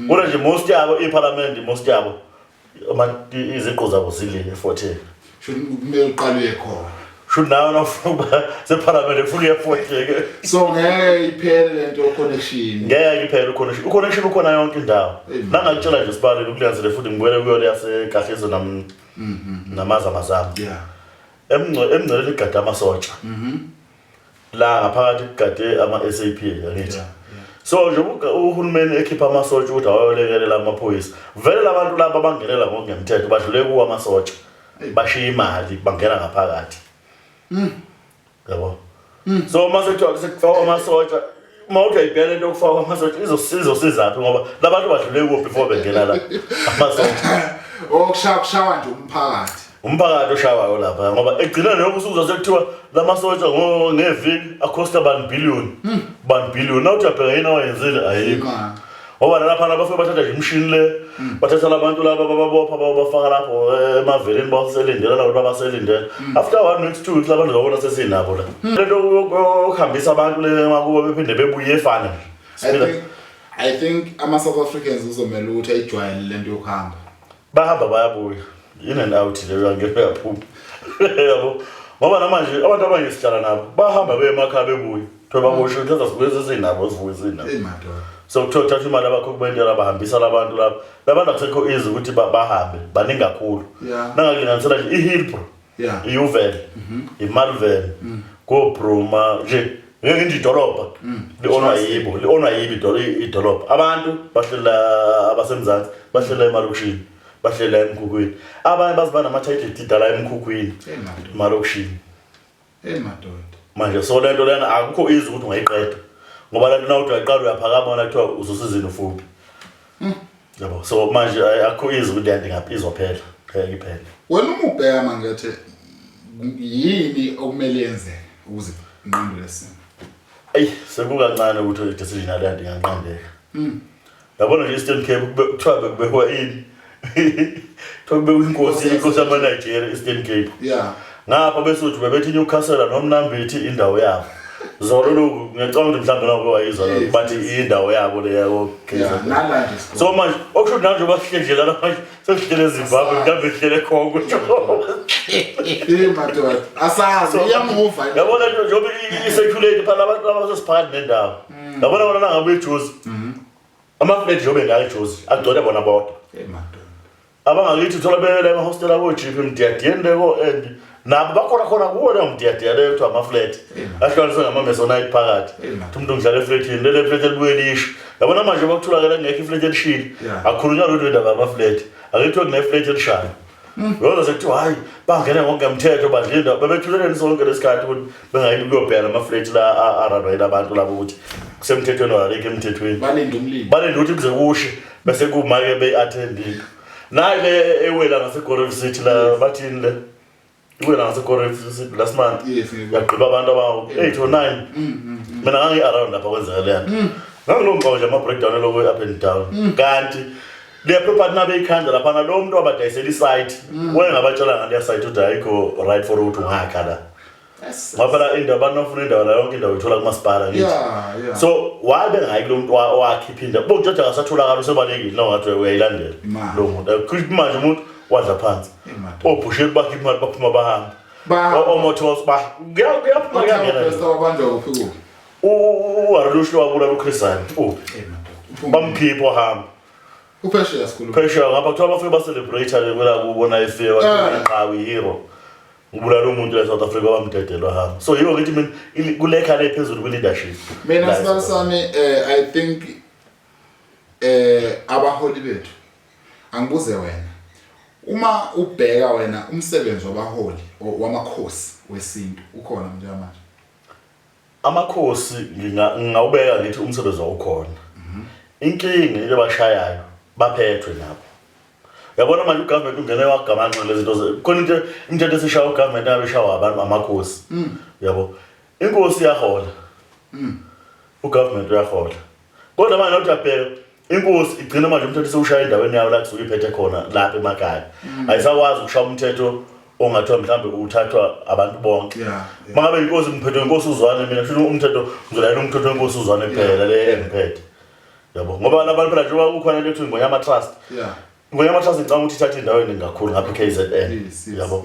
Kodwa nje most yabo iParliament most yabo iziqo zabo zilile 40. Kumele uqale khona. Should now nofuna seParliament efuna ye40 ke. So ngeke iphele lento connection. Ngeke iphele connection ukhona yonke indawo. Nangakutshela nje sibale ukulanzele futhi ngibuyele kuyo yasekaHlizo namaza mazama. Yeah. Emngceleni igada amasotsha. La ngaphakathi igade ama-SAP yakithi. So nje uhulumeni ekhipha amasotsha ukuthi awayolekelela amaphoyisa. Vele labantu laba bangenela ngokungemthetho badlule kuwa amasotsha. Bashiya imali bangena ngaphakathi. Yabo. So mase kuthiwa sekufakwa amasotsha, mawuthi ayibhele into okufakwa amasotsha izosiza phi ngoba labantu badlule kuwo before bengena la amasotsha. Okushawa nje umphakathi. Umphakathi oshawayo lapha ngoba egcina lokho usuzwa sekuthiwa lamasotsha ngeviki acosta 1 billion. 1 billion nawuthi abheka yini awayenzile ayikho. Ngoba lapha bafike bathatha nje imshini le bathatha labantu laba bababopha bafaka lapho emaveleni baselindela labantu abaselindela. After 1 week 2 weeks labantu babona sesinabo la. Lento okuhambisa abantu le makubo bephinde bebuye efana. I think ama South Africans uzomela ukuthi ayijwayele lento yokuhamba. Bahamba bayabuya. In and out le uyangena yaphuma. Yabo. Ngoba namanje abantu abangesihlala nabo bahamba bemakhaya bebuye. Thoba bosho uthatha sikweze sinabo sivuye sinabo. Madoda. So kuthatha imali abakho kubendela bahambisa labantu lapha. Labantu akusekho easy ukuthi bahambe baningi kakhulu. Nangakulinganisela nje iHillbrow. iUvel. iMalvern. GoBruma nje ngeke nje idolobha. Li-onwa yibo idolobha. Abantu bahlela abasemzansi bahlela emalokishini. Bahlela emkhukwini. Abanye bazibana ama-title deed ala emkhukwini. Emalokishini. Madoda. Manje so lento lena akukho easy ukuthi ungayiqeda. Ngoba lento nawuthi uyayiqala uyaphakama wona kuthiwa uzosizini ufuphi. Yabo. So manje akukho easy ukuthi lento ngaphi izophela. Ngeke iphele. Wena uma ubheka mangathi yini okumele yenze ukuze inqondo lesimo? Sekukancane ukuthi i-decision yalento inganqandeka. Yabona nje Eastern Cape kuthiwa bekubekwa ini. Kuthiwa inkosi yama-Nigeria Eastern Cape. Ngapha besuthu bebethi Newcastle nomnambithi indawo yabo. Zolo lokhu ngiyacanga ukuthi mhlawumbe nawo kwayizwa bathi indawo yabo le yabo nalanje. So manje okusho nanje bahlendlela la manje sesihlele eZimbabwe mhlawumbe sihlele eCongo. Madoda. Asazi iyamuva. Yabona nje i-circulate phela abantu abasesiphakathi nendawo. Yabona bona ngabe eJozi. Ama-flat job engayiJozi agcwele bona bodwa. Madoda. Abangakithi uthola bele ama-hostel abo-GP mdiyadiyende ko-and nabo bakhona khona kuwo leyo mdiyadiya leyo kuthiwa ama-flat ahlukaniswe ngama-Masonite phakathi umuntu ngihlala efletini lele flat elibuye lisho yabona manje bakutholakala ngekho iflat elishile akukhulunywa lolu ndaba ama-flat akuthiwe kune-flat elishayo yona sekuthiwa hayi bangene ngokungemthetho badlinda bebethuleleni sonke lesikhathi ukuthi bengayibi kuyobheka ama-flat la aranwa yini abantu labo ukuthi kusemthethweni walikho emthethweni balinde ukuthi kuze kushe bese kumake beyi-attending nayi le ewela ngaseGoref City la bathini le iwela ngaseGoref City last month yagqiba abantu abawu-8 or 9 mina ngangi-around lapha kwenzeka leyana ngangilomba nje ama-breakdown lokhu up and down kanti le property nabe ikhanda laphana lo muntu wabadayisela isite wayengabatshela ngaleya site ukuthi ayikho right for ukuthi ungakha la ngoba indawo banofuna indawo la yonke indawo ithola kumasipala ngithi so wabe ngayi lo muntu wakhipha indawo bokuthi akasatholakala usebalekile nawungathi uyayilandela lo muntu kuthi manje umuntu wadla phansi obhusheli bakhipha imali baphuma bahamba omotors kuyaphuma kuyangena uArlusho wabula uChrisani bamkhipha wahamba uphesheya sikhulu phesheya ngapha kuthiwa bafike ba-celebrate kwela kubona ifika wathi hero ngibulala umuntu la South Africa bamdedelwa hamba so yiwo ngithi mina kulekha le phezulu kwi-leadership mina sibali sami I think abaholi bethu angibuze wena uma ubheka wena umsebenzi wabaholi wamakhosi wesintu ukhona manje amakhosi ngingawubeka ngithi umsebenzi wawukhona inkingi ile bashayayo baphethwe nabo yabona manje ugovernment ungene wagamanxa lezinto khona into imithetho esishaya ugovernment abeshawa abantu amakhosi yabo inkosi yahola ugovernment uyahola kodwa manje uthi abheka inkosi igcina manje umthetho sewushaya endaweni yawo la kusuke iphethe khona lapha emakhaya ayisakwazi ukushaya umthetho ongathiwa mhlambe uthathwa abantu bonke mangabe inkosi ngiphethe inkosi uzwane mina kusho umthetho ngizolayela umthetho wenkosi uzwane kuphela le engiphethe yabo ngoba labantu phela njengoba kukhona lethu Ingonyama Trust Ingonyama Trust ngicabanga ukuthi ithatha indawo eningi kakhulu ngapha KZN yabo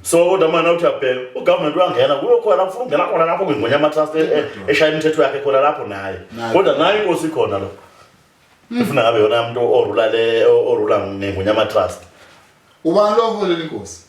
so kodwa manje uthi uyabheka ugovernment uyangena kuyo khona ufuna ungena khona lapho kwiNgonyama Trust eshaya imithetho yakhe khona lapho naye kodwa nayo inkosi ikhona lo ufuna ngabe yona umuntu orula ngengonyama trust ubani lo holela inkosi